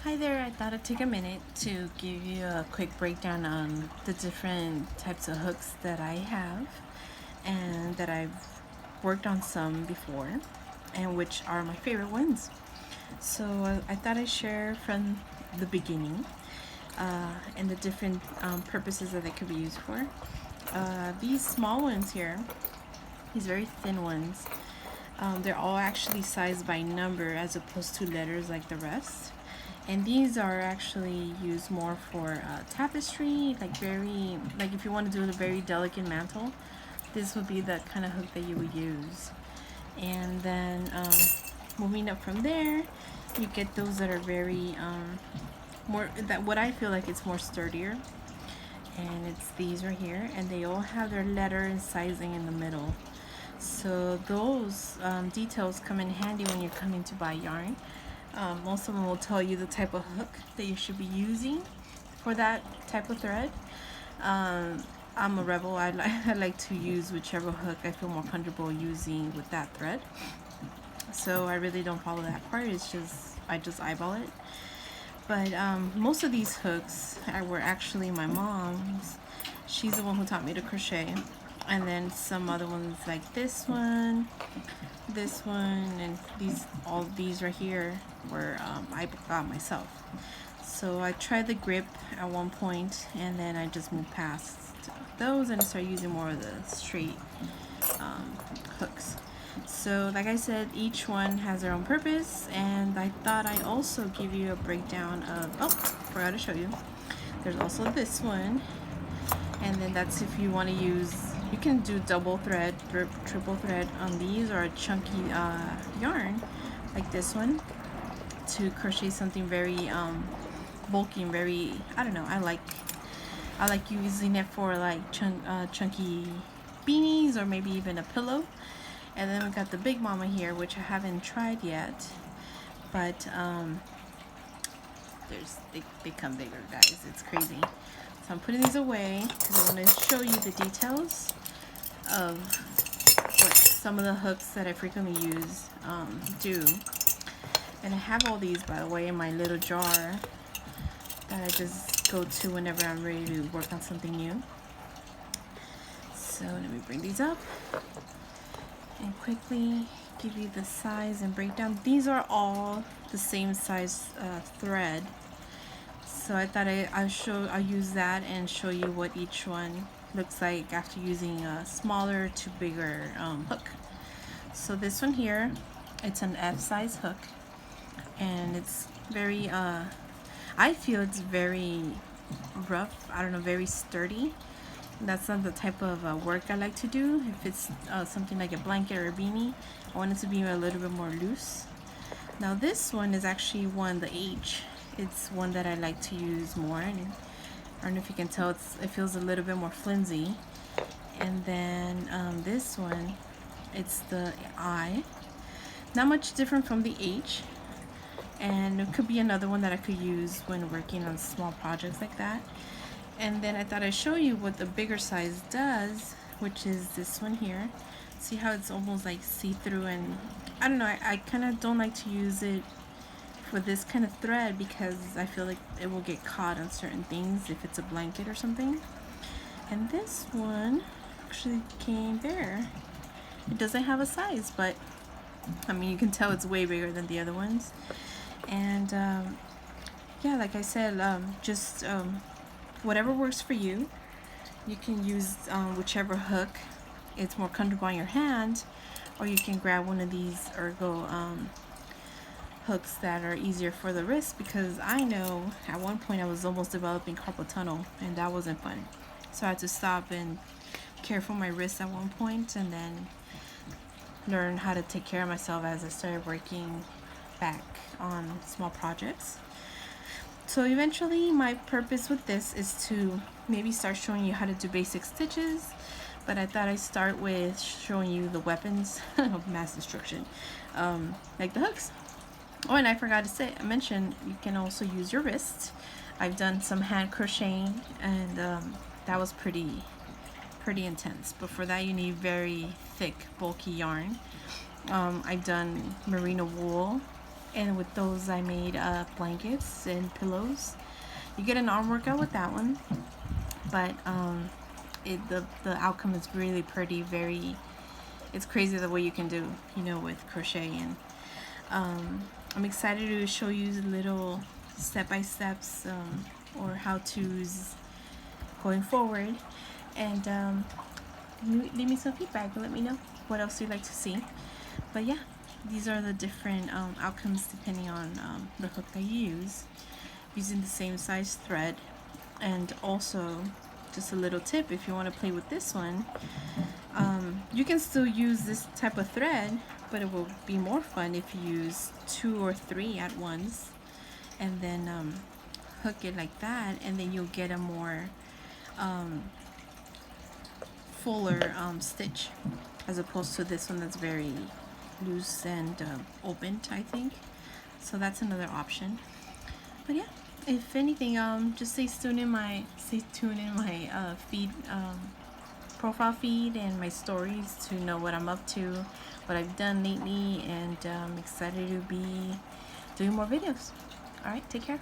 Hi there, I thought I'd take a minute to give you a quick breakdown on the different types of hooks that I have and that I've worked on some before and which are my favorite ones. So I thought I'd share from the beginning and the different purposes that they could be used for. These small ones here, these very thin ones, they're all actually sized by number as opposed to letters like the rest. And these are actually used more for tapestry, like if you want to do a very delicate mantle, this would be the kind of hook that you would use. And then moving up from there, you get those that are very more that what I feel like it's more sturdier, and it's these right here, and they all have their letter and sizing in the middle. So those details come in handy when you're coming to buy yarn. Most of them will tell you the type of hook that you should be using for that type of thread. I'm a rebel. I like to use whichever hook I feel more comfortable using with that thread. So I really don't follow that part. It's just I just eyeball it. But most of these hooks were actually my mom's. She's the one who taught me to crochet. And then some other ones like this one, and all these right here were I got myself. So I tried the grip at one point, and then I just moved past those and started using more of the straight hooks. So like I said, each one has their own purpose, and I thought I'd also give you a breakdown of, oh, forgot to show you. There's also this one, and then that's if you want to use, you can do double thread, triple thread on these, or a chunky yarn like this one to crochet something very bulky and very, I don't know, I like using it for like chunky beanies or maybe even a pillow. And then we got the big mama here, which I haven't tried yet, but they come bigger, guys. It's crazy. So I'm putting these away because I want to show you the details of what some of the hooks that I frequently use do. And I have all these, by the way, in my little jar that I just go to whenever I'm ready to work on something new. So let me bring these up and quickly give you the size and breakdown. These are all the same size thread, so I thought I'll use that and show you what each one looks like after using a smaller to bigger hook. So this one here, it's an F size hook, and it's very I feel it's very rough, I don't know, very sturdy. That's not the type of work I like to do. If it's something like a blanket or a beanie, I want it to be a little bit more loose. Now this one is actually the H. It's one that I like to use more, and I don't know if you can tell, it feels a little bit more flimsy. And then this one, it's the I. Not much different from the H, and it could be another one that I could use when working on small projects like that. And then I thought I'd show you what the bigger size does, which is this one here. See how it's almost like see-through, and I don't know, I kind of don't like to use it for this kind of thread because I feel like it will get caught on certain things if it's a blanket or something. And this one actually came there. It doesn't have a size, but I mean, you can tell it's way bigger than the other ones. And yeah, like I said, whatever works for you. You can use whichever hook it's more comfortable on your hand, or you can grab one of these ergo hooks that are easier for the wrist, because I know at one point I was almost developing carpal tunnel, and that wasn't fun. So I had to stop and care for my wrist at one point, and then learn how to take care of myself as I started working back on small projects. So eventually my purpose with this is to maybe start showing you how to do basic stitches, but I thought I'd start with showing you the weapons of mass destruction, like the hooks. Oh, and I forgot to mention, you can also use your wrist. I've done some hand crocheting, and that was pretty intense, but for that you need very thick, bulky yarn. I've done merino wool, and with those I made blankets and pillows. You get an arm workout with that one, but the outcome is really pretty. Very, it's crazy the way you can do, you know, with crochet. And I'm excited to show you little step-by-steps or how-tos going forward. And leave me some feedback and let me know what else you'd like to see. But yeah, these are the different outcomes depending on the hook that you use, using the same size thread. And also, just a little tip, if you want to play with this one, you can still use this type of thread, but it will be more fun if you use 2 or 3 at once, and then hook it like that, and then you'll get a more fuller stitch, as opposed to this one that's very loose and opened, I think. So that's another option. But yeah, if anything, just stay tuned in my feed, profile feed, and my stories to know what I'm up to, what I've done lately, and I'm excited to be doing more videos. All right, take care.